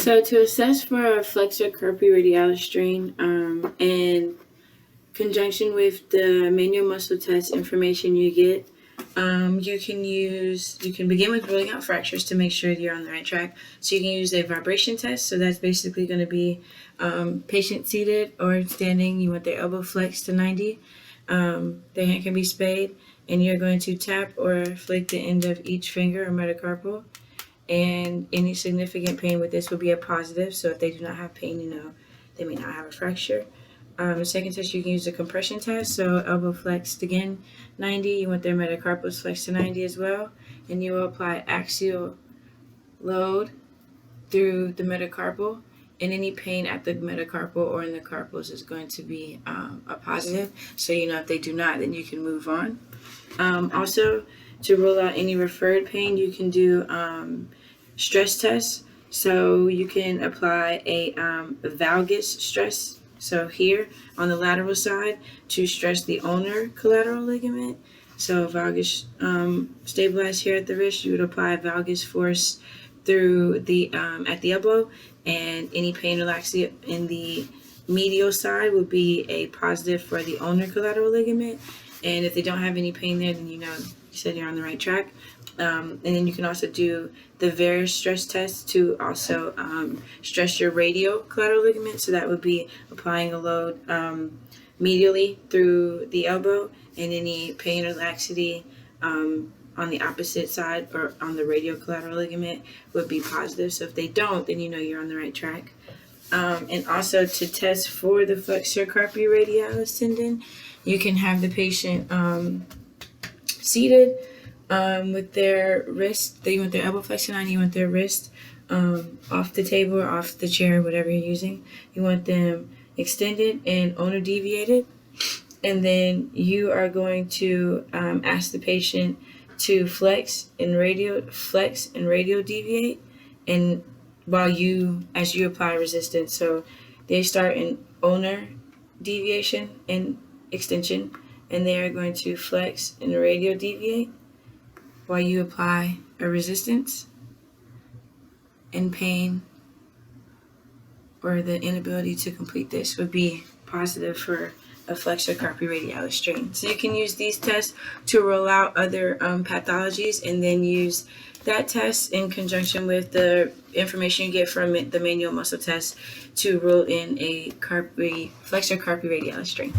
So to assess for a Flexor Carpi Radialis strain, in conjunction with the manual muscle test information you get, you can begin with ruling out fractures to make sure you're on the right track. So you can use a vibration test. So that's basically going to be patient seated or standing. You want their elbow flexed to 90. Their hand can be spayed, and you're going to tap or flick the end of each finger or metacarpal. And any significant pain with this will be a positive. So if they do not have pain, they may not have a fracture. The second test, you can use the compression test. So elbow flexed again, 90. You want their metacarpals flexed to 90 as well. And you will apply axial load through the metacarpal. And any pain at the metacarpal or in the carpals is going to be a positive. So, if they do not, then you can move on. Also, to rule out any referred pain, you can do stress tests. So you can apply a valgus stress. So here on the lateral side to stress the ulnar collateral ligament. So valgus stabilized here at the wrist, you would apply valgus force through the at the elbow, and any pain relaxing in the medial side would be a positive for the ulnar collateral ligament. And if they don't have any pain there, then you said you're on the right track. And then you can also do the varus stress test to also stress your radial collateral ligament. So that would be applying a load medially through the elbow, and any pain or laxity on the opposite side or on the radial collateral ligament would be positive. So if they don't, then you're on the right track. And also to test for the Flexor Carpi Radialis tendon, you can have the patient seated with their wrist. You want their elbow flexed on. You want their wrist off the table or off the chair, whatever you're using. You want them extended and ulnar deviated. And then you are going to ask the patient to flex and radial deviate, and as you apply resistance. So they start in ulnar deviation and extension, and they are going to flex and radial deviate while you apply a resistance. And pain or the inability to complete this would be positive for a Flexor Carpi Radialis strain. So you can use these tests to rule out other pathologies, and then use that test in conjunction with the information you get from the manual muscle test to rule in a Flexor Carpi Radialis strain.